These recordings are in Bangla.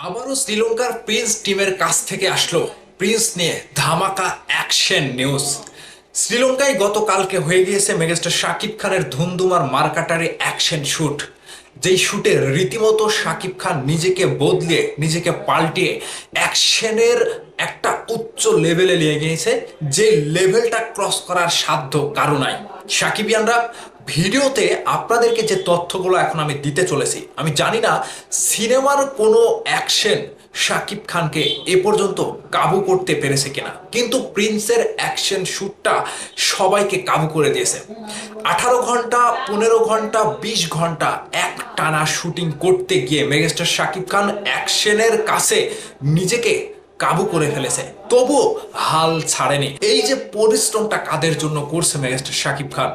আবারও শ্রীলঙ্কার প্রিন্স টিমের কাছ থেকে আসলো প্রিন্স নিয়ে ধামাকা অ্যাকশন নিউজ। শ্রীলঙ্কায় গতকালকে হয়ে গিয়েছে মেগাস্টার শাকিব খানের ধুমধুমার মারকাটারি অ্যাকশন শুট। যেই শুটে রীতিমতো শাকিব খান নিজেকে বদলিয়ে নিজেকে পাল্টিয়ে অ্যাকশনের একটা উচ্চ লেভেলে নিয়ে গিয়েছে, যে লেভেলটা ক্রস করার সাধ্য কারো নাই। সাকিবিয়ানরা, ভিডিওতে আপনাদেরকে যে তথ্যগুলো এখন আমি দিতে চলেছি, আমি জানি না সিনেমার কোনো অ্যাকশন শাকিব খানকে এ পর্যন্ত কাবু করতে পেরেছে কিনা, কিন্তু প্রিন্সের অ্যাকশন শুটটা সবাইকে কাবু করে দিয়েছে। 18 ঘন্টা, 15 ঘন্টা, 20 ঘন্টা এক টানা শুটিং করতে গিয়ে মেগাস্টার শাকিব খান অ্যাকশনের কাছে নিজেকে কাবু করে ফেলেছে, তবুও হাল ছাড়েনি। এই যে পরিশ্রমটা কাদের জন্য করছে মেগাস্টার শাকিব খান,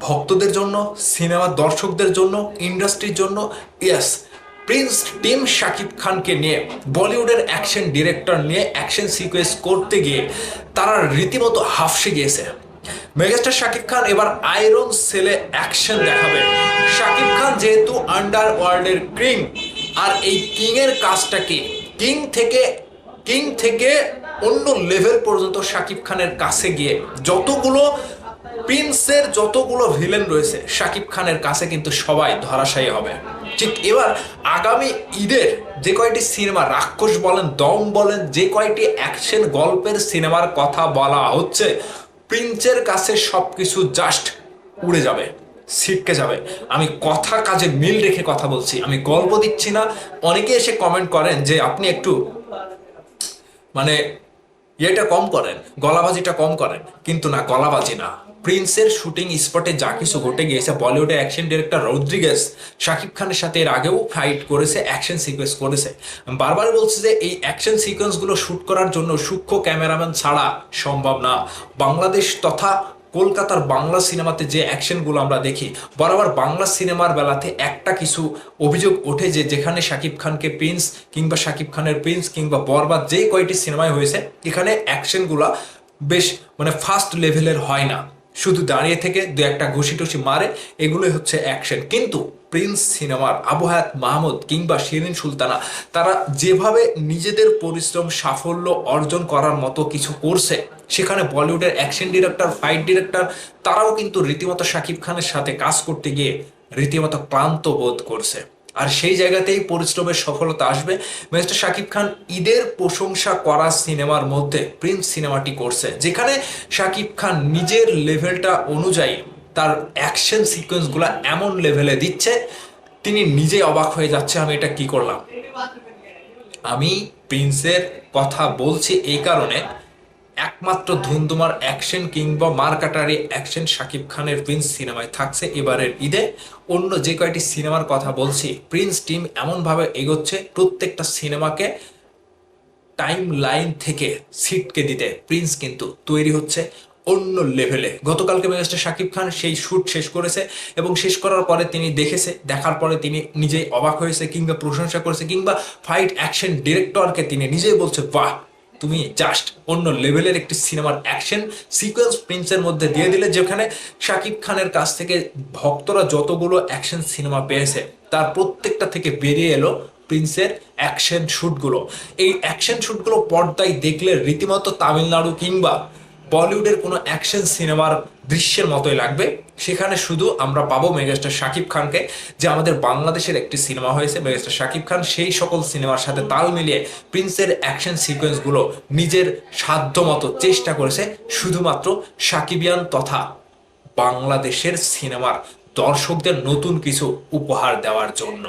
ভক্তদের জন্য, সিনেমার দর্শকদের জন্য, ইন্ডাস্ট্রির জন্য। ইয়েস, প্রিন্স টিম শাকিব খানকে নিয়ে বলিউডের অ্যাকশন ডিরেক্টর নিয়ে অ্যাকশন সিকোয়েন্স করতে গিয়ে তারা রীতিমতো হাফসে গিয়েছে। মেগাস্টার শাকিব খান এবার আয়রন সেলে অ্যাকশন দেখাবে। শাকিব খান যেহেতু আন্ডার ওয়ার্ল্ডের কিং, আর এই কিং এর কাজটা কি, কিং থেকে অন্য লেভেল পর্যন্ত শাকিব খানের কাছে গিয়ে যতগুলো প্রিন্সের যতগুলো ভিলেন রয়েছে শাকিব খানের কাছে কিন্তু সবাই ধরাশায়ী হবে। ঠিক এবার আগামী ঈদের যে কয়টি সিনেমা, রাক্ষস বলেন, দম বলেন, যে কয়টি অ্যাকশন গল্পের সিনেমার কথা বলা হচ্ছে, প্রিন্সের কাছে সবকিছু জাস্ট উড়ে যাবে, ছিটকে যাবে। আমি কথা কাজে মিল রেখে কথা বলছি, আমি গল্প দিচ্ছি না। অনেকে এসে কমেন্ট করেন যে আপনি একটু মানে ইয়েটা কম করেন, গলাবাজিটা কম করেন, কিন্তু না, গলাবাজি না। প্রিন্সের শুটিং স্পটে যা কিছু ঘটে গিয়েছে, বলিউডের অ্যাকশন ডিরেক্টর রদ্রিগেজ শাকিব খানের সাথে এর আগেও ফাইট করেছে, অ্যাকশন সিকোয়েন্স করেছে। বারবার বলছে যে এই অ্যাকশন সিকোয়েন্সগুলো শুট করার জন্য সূক্ষ্ম ক্যামেরাম্যান ছাড়া সম্ভব না। বাংলাদেশ তথা কলকাতার বাংলা সিনেমাতে যে অ্যাকশনগুলো আমরা দেখি, বরাবর বাংলা সিনেমার বেলাতে একটা কিছু অভিযোগ ওঠে যে যেখানে শাকিব খানকে প্রিন্স কিংবা শাকিব খানের প্রিন্স কিংবা বরবাদ যে কয়টি সিনেমায় হয়েছে, এখানে অ্যাকশনগুলা বেশ ফার্স্ট লেভেলের হয় না, শুধু দাঁড়িয়ে থেকে দু একটা ঘুষি টুসি মারে, এগুলোই হচ্ছে অ্যাকশন। কিন্তু প্রিন্স সিনেমার আবু হায়াত মাহমুদ কিংবা শিরিন সুলতানা, তারা যেভাবে নিজেদের পরিশ্রম সাফল্য অর্জন করার মতো কিছু করছে, সেখানে বলিউডের অ্যাকশন ডিরেক্টর, ফাইট ডিরেক্টর, তারাও কিন্তু রীতিমতো শাকিব খানের সাথে কাজ করতে গিয়ে রীতিমতো ক্লান্ত বোধ করছে। আর সেই জায়গাতেই পরিশ্রমের সফলতা আসবে। মিস্টার শাকিব খান ঈদের প্রশংসা করা সিনেমার মধ্যে প্রিন্স সিনেমাটি করছে, যেখানে শাকিব খান নিজের লেভেলটা অনুযায়ী তার অ্যাকশন সিকোয়েন্সগুলো এমন লেভেলে দিচ্ছে, তিনি নিজেই অবাক হয়ে যাচ্ছে আমি এটা কি করলাম। আমি প্রিন্সের কথা বলছি এই কারণে, একমাত্র ধুমধুমার অ্যাকশন কিংবা মারকাটারি অ্যাকশন শাকিব খানের প্রিন্স সিনেমায় থাকছে এবারের ঈদে। অন্য যে কয়টি সিনেমার কথা বলছি, প্রিন্স টিম এমনভাবে এগোচ্ছে প্রত্যেকটা সিনেমাকে টাইম লাইন থেকে ছিটকে দিতে প্রিন্স কিন্তু তৈরি হচ্ছে অন্য লেভেলে। গতকালকে মেগাস্টার শাকিব খান সেই শুট শেষ করেছে, এবং শেষ করার পরে তিনি দেখেছে, দেখার পরে তিনি নিজেই অবাক হয়েছে কিংবা প্রশংসা করেছে, কিংবা ফাইট অ্যাকশন ডিরেক্টরকে তিনি নিজেই বলছে, বাহ, তুমি জাস্ট অন্য লেভেলের একটি সিনেমার অ্যাকশন সিকোয়েন্স প্রিন্সের মধ্যে দিয়ে দিলে। যেখানে শাকিব খানের কাছ থেকে ভক্তরা যতগুলো অ্যাকশন সিনেমা পেয়েছে, তার প্রত্যেকটা থেকে বেরিয়ে এলো প্রিন্সের অ্যাকশন শুটগুলো। এই অ্যাকশন শুটগুলো পর্দায় দেখলে রীতিমতো তামিলনাড়ু কিংবা বলিউডের কোনো অ্যাকশন সিনেমার দৃশ্যের মতোই লাগবে। সেখানে শুধু আমরা পাবো মেগাস্টার শাকিব খানকে, যে আমাদের বাংলাদেশের একটি সিনেমা হয়েছে, মেগাস্টার শাকিব খান সেই সকল সিনেমার সাথে তাল মিলিয়ে প্রিন্সের অ্যাকশন সিকোয়েন্সগুলো নিজের সাধ্য মতো চেষ্টা করেছে, শুধুমাত্র সাকিবিয়ান তথা বাংলাদেশের সিনেমার দর্শকদের নতুন কিছু উপহার দেওয়ার জন্য।